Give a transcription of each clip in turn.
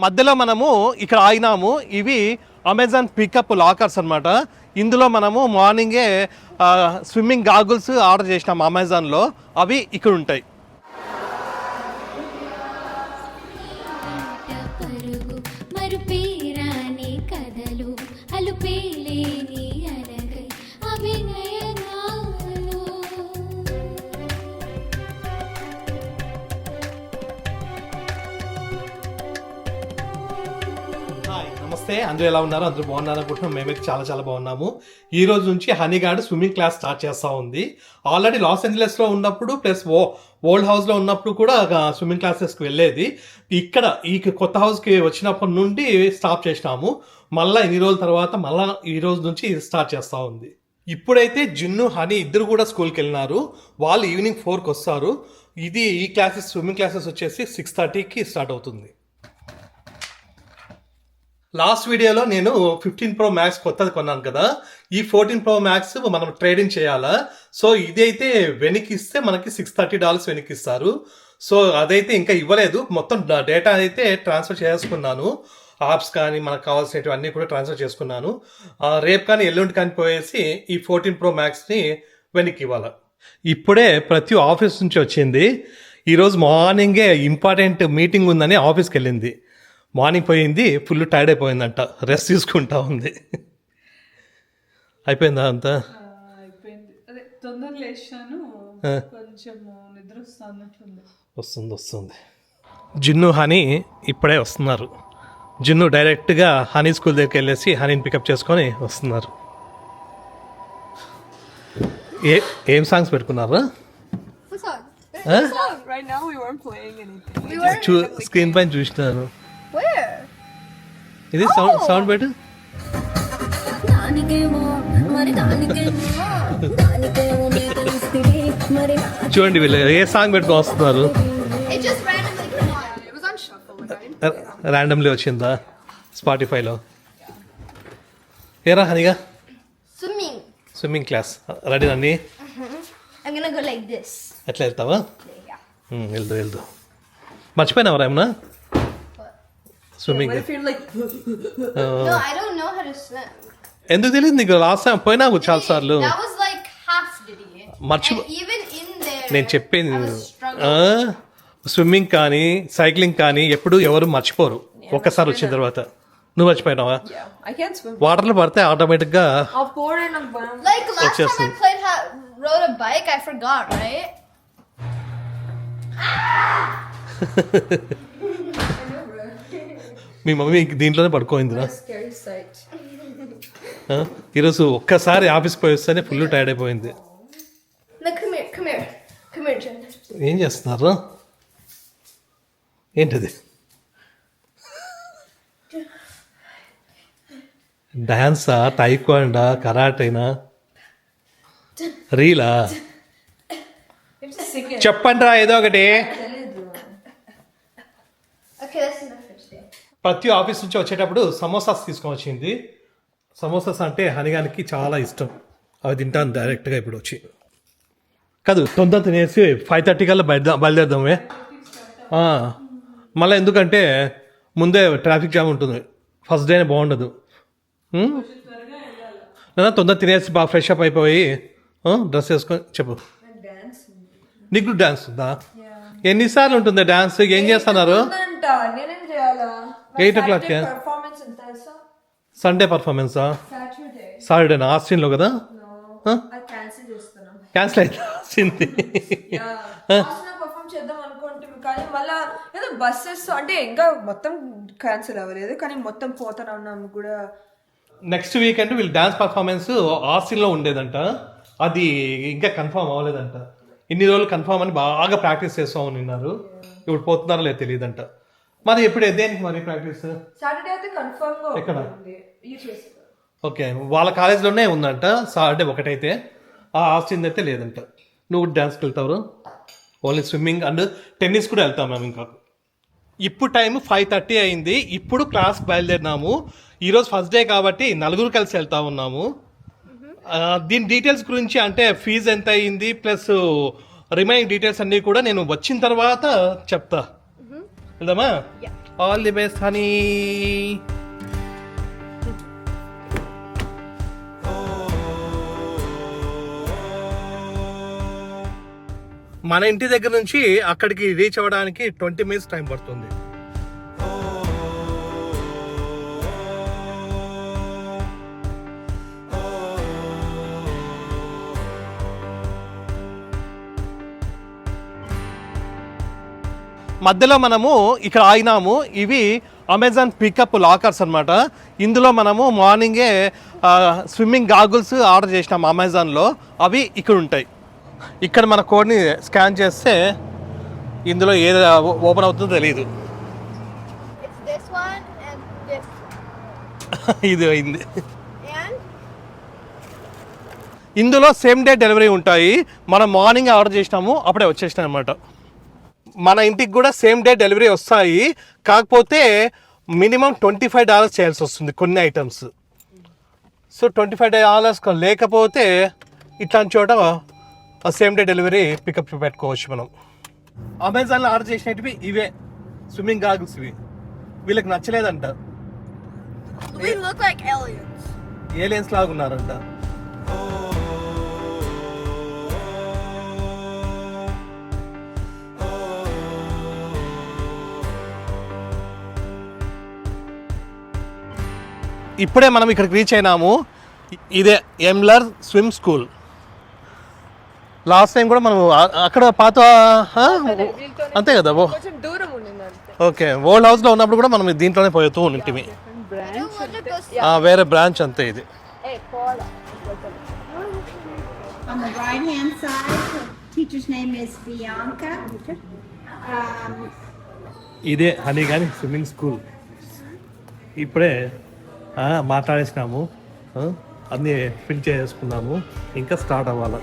మధ్యలో మనము ఇక్కడ ఆగినాము. ఇవి అమెజాన్ పికప్ లాకర్స్ అనమాట. ఇందులో మనము మార్నింగే స్విమ్మింగ్ గాగుల్స్ ఆర్డర్ చేసినాము అమెజాన్లో. అవి ఇక్కడ ఉంటాయి. నమస్తే, అందరూ ఎలా ఉన్నారు? అందరూ బాగున్నారు అనుకుంటున్నాం. మేమైతే చాలా బాగున్నాము. ఈ రోజు నుంచి హనీగాడు స్విమ్మింగ్ క్లాస్ స్టార్ట్ చేస్తూ ఉంది. ఆల్రెడీ లాస్ ఏంజలస్లో ఉన్నప్పుడు ప్లస్ ఓల్డ్ హౌస్లో ఉన్నప్పుడు కూడా స్విమ్మింగ్ క్లాసెస్కి వెళ్ళేది. ఇక్కడ ఈ కొత్త హౌస్కి వచ్చినప్పటి నుండి స్టాప్ చేసినాము. మళ్ళీ ఇన్ని రోజుల తర్వాత మళ్ళీ ఈ రోజు నుంచి స్టార్ట్ చేస్తూ ఉంది. ఇప్పుడైతే జిన్ను హనీ ఇద్దరు కూడా స్కూల్కి వెళ్ళినారు. వాళ్ళు ఈవినింగ్ 4కి వస్తారు. ఈ క్లాసెస్ స్విమ్మింగ్ క్లాసెస్ వచ్చేసి 6:30కి స్టార్ట్ అవుతుంది. లాస్ట్ వీడియోలో నేను 15 Pro Max కొత్తది కొన్నాను కదా. ఈ 14 Pro Max మనం ట్రేడింగ్ చేయాలా. సో ఇదైతే వెనక్కిస్తే మనకి $630 వెనక్కిస్తారు. సో అదైతే ఇంకా ఇవ్వలేదు. మొత్తం డేటా అయితే ట్రాన్స్ఫర్ చేసుకున్నాను. యాప్స్ కానీ మనకు కావాల్సినవి అన్నీ కూడా ట్రాన్స్ఫర్ చేసుకున్నాను. రేపు కానీ ఎల్లుండి కానీ పోయేసి ఈ 14 Pro Maxని వెనక్కి ఇవ్వాలి. ఇప్పుడే ప్రతి ఆఫీస్ నుంచి వచ్చింది. ఈరోజు మార్నింగే ఇంపార్టెంట్ మీటింగ్ ఉందని ఆఫీస్కి వెళ్ళింది. మార్నింగ్ పోయింది, ఫుల్ టైర్డ్ అయిపోయిందంట, రెస్ట్ తీసుకుంటా ఉంది. అయిపోయిందా అంతా? అయిపోయింది. అదే తొందరగా లేచాను, కొంచెం నిద్ర వస్తుంది. జిన్ను హనీ ఇప్పుడే వస్తున్నారు. జిన్ను డైరెక్ట్గా హనీ స్కూల్ దగ్గరికి వెళ్ళేసి హనీని పికప్ చేసుకొని వస్తున్నారు. ఏం సాంగ్స్ పెట్టుకున్నారు? స్క్రీన్ పైన చూసినాను. ఇది సౌండ్ పెట్టు. చూడండి వీళ్ళు ఏ సాంగ్ పెట్టుకొని వస్తున్నారు. ర్యాండమ్లీ వచ్చిందా స్పాటిఫైలో? ఏరా హనీగా స్విమ్మింగ్ క్లాస్ రెడీ అన్ని? ఎట్లా వెళ్తావా? వెళ్దు మర్చిపోయినావరా ఏమన్నా స్విమ్మింగ్? ఎందుకు తెలియదు నీకు? లాస్ట్ టైం పోయినావు చాలా సార్లు. నేను చెప్పింది స్విమ్మింగ్ కానీ సైక్లింగ్ కానీ ఎప్పుడు ఎవరు మర్చిపోరు. ఒక్కసారి వచ్చిన తర్వాత నువ్వు మర్చిపోయినావా? వాటర్లో పడితే ఆటోమేటిక్గా వచ్చేస్తుంది. మీ మమ్మీ దీంట్లోనే పడుకోయిందిరా. ఈరోజు ఒక్కసారి ఆఫీస్కి పోయి వస్తేనే ఫుల్ టైర్డ్ అయిపోయింది. ఏం చేస్తున్నారు? ఏంటది? డాన్సా, టైక్వాండా, కరాటేనా, రీలా? చెప్పండి రా ఏదో ఒకటి. ప్రతి ఆఫీస్ నుంచి వచ్చేటప్పుడు సమోసాస్ తీసుకొని వచ్చింది. సమోసాస్ అంటే హనీగానికి చాలా ఇష్టం. అవి తింటాను డైరెక్ట్గా ఇప్పుడు వచ్చి. కాదు, తొందర తినేసి 5:30 కల్లా బయలుదేరదామే. మళ్ళీ ఎందుకంటే ముందే ట్రాఫిక్ జామ్ ఉంటుంది. ఫస్ట్ డేనే బాగుండదు. నేను తొందర తినేసి బాగా ఫ్రెష్ అప్ అయిపోయి డ్రెస్ వేసుకొని చెప్పు. నీకు డాన్స్ ఉందా? ఎన్నిసార్లు ఉంటుంది డాన్స్? ఏం చేస్తున్నారు? 8 o'clock సండే పర్ఫార్మెన్సా? సాటర్డేనా? ఆస్టిన్లో కదా? క్యాన్సిల్ అయింది. బస్సెస్ అంటే ఇంకా మొత్తం క్యాన్సిల్ అవ్వలేదు, కానీ మొత్తం పోతానే ఉన్నాము కూడా. నెక్స్ట్ వీకెండ్ వీళ్ళు డాన్స్ పర్ఫార్మెన్స్ ఆస్టిన్లో ఉండేదంట. అది ఇంకా కన్ఫర్మ్ అవ్వలేదంట. ఇన్ని రోజులు కన్ఫర్మ్ అని బాగా ప్రాక్టీస్ చేస్తూ ఉన్నారు. ఇప్పుడు పోతున్నారో లేదు తెలియదంట. మరి ఎప్పుడు దేనికి మరి ప్రాక్టీస్? సాటర్డే అయితే కన్ఫర్మ్ గా ఎక్కడ? ఓకే, వాళ్ళ కాలేజ్లోనే ఉందంట సాటర్డే ఒకటైతే. ఆస్టిన్ అయితే లేదంట. నువ్వు డాన్స్కి వెళ్తావు? ఓన్లీ స్విమ్మింగ్ అండ్ టెన్నిస్ కూడా వెళ్తాం మేము. ఇంకా ఇప్పుడు టైం 5:30 అయింది. ఇప్పుడు క్లాస్ బయలుదేరినాము. ఈరోజు ఫస్ట్ డే కాబట్టి నలుగురు కలిసి వెళ్తా ఉన్నాము. దీని డీటెయిల్స్ గురించి అంటే ఫీజు ఎంత అయింది ప్లస్ రిమైనింగ్ డీటెయిల్స్ అన్నీ కూడా నేను వచ్చిన తర్వాత చెప్తా. వెళ్దామా? All the best honey. మన ఇంటి దగ్గర నుంచి అక్కడికి రీచ్ అవ్వడానికి 20 minutes టైం పడుతుంది. మధ్యలో మనము ఇక్కడ ఆగినాము. ఇవి అమెజాన్ పికప్ లాకర్స్ అనమాట. ఇందులో మనము మార్నింగే స్విమ్మింగ్ గాగుల్స్ ఆర్డర్ చేసినాము అమెజాన్లో. అవి ఇక్కడ ఉంటాయి. ఇక్కడ మన కోడ్ని స్కాన్ చేస్తే ఇందులో ఏది ఓపెన్ అవుతుందో తెలియదు. ఇది అయింది. ఇందులో సేమ్ డే డెలివరీ ఉంటాయి. మనం మార్నింగ్ ఆర్డర్ చేసినాము, అప్పుడే వచ్చేసినాయి అనమాట. మన ఇంటికి కూడా సేమ్ డే డెలివరీ వస్తాయి. కాకపోతే మినిమం $25 చేయాల్సి వస్తుంది కొన్ని ఐటమ్స్. సో $25 లేకపోతే ఇట్లాంటి చోట సేమ్ డే డెలివరీ పికప్ పెట్టుకోవచ్చు మనం. అమెజాన్లో ఆర్డర్ చేసినవి ఇవే స్విమ్మింగ్ గాగుల్స్. ఇవి వీళ్ళకి నచ్చలేదంట. ఏలియన్స్ లాగా ఉన్నారంట. ఇప్పుడే మనం ఇక్కడికి రీచ్ అయినాము. ఇదే ఎమ్లర్ స్విమ్ స్కూల్. లాస్ట్ టైం కూడా మనం అక్కడ పాత అంతే కదా. ఓకే, ఓల్డ్ హౌస్లో ఉన్నప్పుడు కూడా మనం దీంట్లోనే పోతూ ఉంటిమి. వేరే బ్రాంచ్ అంతే ఇది. On the right hand side, the teacher's name is Bianca. ఇదే హనీ కానీ స్విమ్మింగ్ స్కూల్. ఇప్పుడే మాట్లాడేసినాము, అన్నీ ఫిల్ చేసుకున్నాము, ఇంకా స్టార్ట్ అవ్వాలి.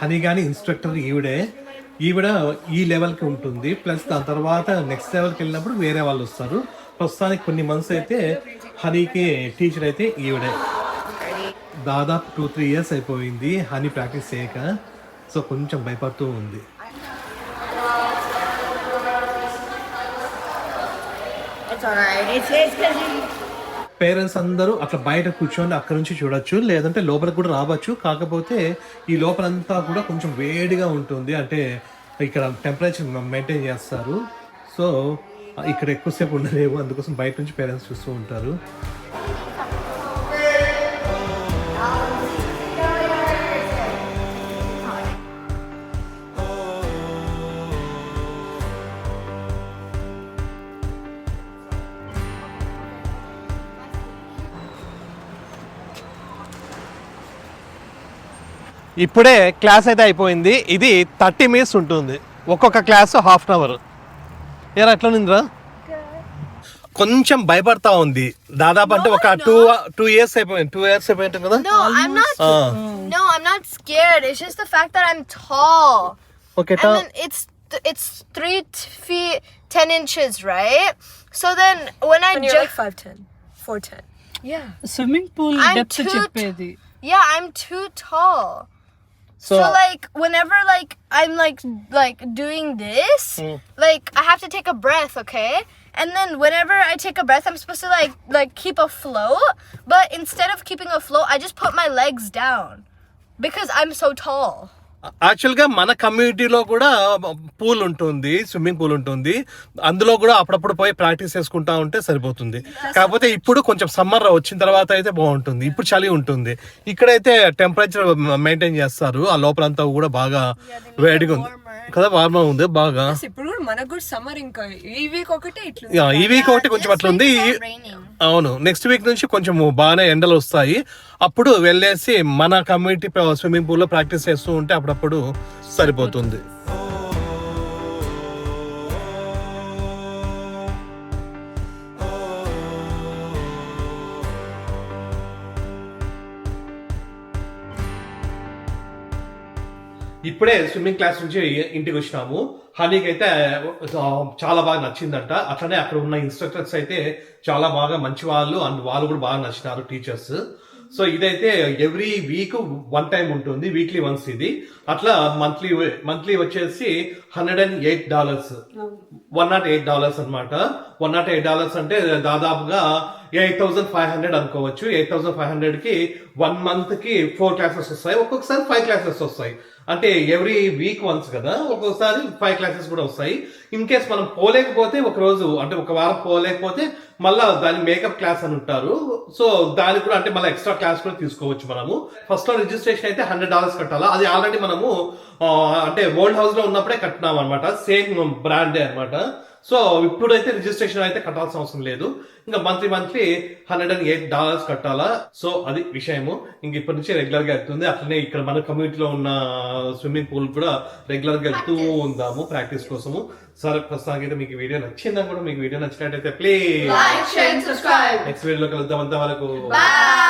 హనీ కానీ ఇన్స్ట్రక్టర్ ఈవిడ ఈ లెవెల్కి ఉంటుంది. ప్లస్ దాని తర్వాత నెక్స్ట్ లెవెల్కి వెళ్ళినప్పుడు వేరే వాళ్ళు వస్తారు. ప్రస్తుతానికి కొన్ని మంత్స్ అయితే హనీకి టీచర్ అయితే ఈవిడే. దాదాపు 2-3 years అయిపోయింది హనీ ప్రాక్టీస్ చేయక. సో కొంచెం భయపడుతూ ఉంది. పేరెంట్స్ అందరూ అట్లా బయట కూర్చొని అక్కడ నుంచి చూడొచ్చు, లేదంటే లోపలికి కూడా రావచ్చు. కాకపోతే ఈ లోపలంతా కూడా కొంచెం వేడిగా ఉంటుంది. అంటే ఇక్కడ టెంపరేచర్ మెయింటైన్ చేస్తారు. సో ఇక్కడ ఎక్కువసేపు ఉండలేవు, అందుకోసం బయట నుంచి పేరెంట్స్ చూస్తూ ఉంటారు. ఇప్పుడే క్లాస్ అయితే అయిపోయింది. ఇది 30 minutes ఉంటుంది, ఒక్కొక్క క్లాస్ ½ an hour. ఏరా ఎట్లా నిందిరా? కొంచెం భయపడతా ఉంది. దాదాపు అంటే ఒక 2 years అయిపోయింది. 2 years అయిపోయింది కదా. No, I'm not scared. It's just the fact that I'm tall. Okay, and then it's 3 feet 10 inches, right? So then when I you're like just 5'10", 4'10". yeah, swimming pool I'm depth too చెప్పేది. yeah, I'm too tall. So like whenever like I'm like doing this, like I have to take a breath, okay? And then whenever I take a breath, I'm supposed to like keep afloat, but instead of keeping afloat, I just put my legs down because I'm so tall. యాక్చువల్గా మన కమ్యూనిటీలో కూడా pool ఉంటుంది, swimming pool ఉంటుంది. అందులో కూడా అప్పుడప్పుడు పోయి ప్రాక్టీస్ చేసుకుంటా ఉంటే సరిపోతుంది. కాకపోతే ఇప్పుడు కొంచెం సమ్మర్ వచ్చిన తర్వాత అయితే బాగుంటుంది. ఇప్పుడు చలి ఉంటుంది. ఇక్కడైతే టెంపరేచర్ మెయింటైన్ చేస్తారు. ఆ లోపలంతా కూడా బాగా వేడిగా ఉంది కదా, వార్మర్ ఉంది బాగా. ఇప్పుడు కూడా మనకు కూడా సమ్మర్ ఇంకా ఈ వీక్ ఒకటే ఇట్లా. ఈ వీక్ ఒకటి కొంచెం అట్లా ఉంది. అవును, నెక్స్ట్ వీక్ నుంచి కొంచెం బాగానే ఎండలు వస్తాయి. అప్పుడు వెళ్ళేసి మన కమ్యూనిటీ స్విమ్మింగ్ పూల్లో ప్రాక్టీస్ చేస్తూ ఉంటే అప్పుడప్పుడు సరిపోతుంది. ఇప్పుడే స్విమ్మింగ్ క్లాస్ నుంచి ఇంటికి వచ్చినాము. హనీకి అయితే చాలా బాగా నచ్చిందంట. అట్లనే అక్కడ ఉన్న ఇన్స్ట్రక్టర్స్ అయితే చాలా బాగా మంచి వాళ్ళు, అండ్ వాళ్ళు కూడా బాగా నచ్చినారు టీచర్స్. సో ఇదైతే ఎవ్రీ వీక్ 1 టైం ఉంటుంది, వీక్లీ వన్స్ ఇది. అట్లా మంత్లీ వచ్చేసి $108, $108 అనమాట. $108 అంటే దాదాపుగా 8,500 అనుకోవచ్చు. 8,500 కి 1 మంత్ కి 4 క్లాసెస్ వస్తాయి, ఒక్కొక్కసారి 5 క్లాసెస్ వస్తాయి. అంటే ఎవ్రీ వీక్ వన్స్ కదా, ఒక్కొక్కసారి 5 క్లాసెస్ కూడా వస్తాయి. ఇన్ కేస్ మనం పోలేకపోతే ఒక రోజు అంటే ఒక వారం పోలేకపోతే మళ్ళా దాని మేకప్ క్లాస్ అని ఉంటారు. సో దానికి కూడా అంటే మళ్ళీ ఎక్స్ట్రా క్లాస్ కూడా తీసుకోవచ్చు మనము. ఫస్ట్ లో రిజిస్ట్రేషన్ అయితే $100 కట్టాలా. అది ఆల్రెడీ మనము అంటే ఓల్డ్ హౌస్ లో ఉన్నప్పుడే కట్టినాం అనమాట, సేమ్ బ్రాండే అనమాట. సో ఇప్పుడైతే రిజిస్ట్రేషన్ అయితే కట్టాల్సిన అవసరం లేదు. ఇంకా మంత్లీ $108 కట్టాలా. సో అది విషయము. ఇంక ఇప్పటి నుంచి రెగ్యులర్ గా వెళ్తుంది. అట్లనే ఇక్కడ మన కమ్యూనిటీలో ఉన్న స్విమ్మింగ్ పూల్ కూడా రెగ్యులర్ గా వెళ్తూ ఉందాము ప్రాక్టీస్ కోసము. సరే ప్రస్తుతానికి అయితే మీకు వీడియో నచ్చిందా కూడా, మీకు వీడియో నచ్చినట్టయితే please like, share, subscribe. Next వీడియోలో కలుద్దాం. అంత వరకు Bye.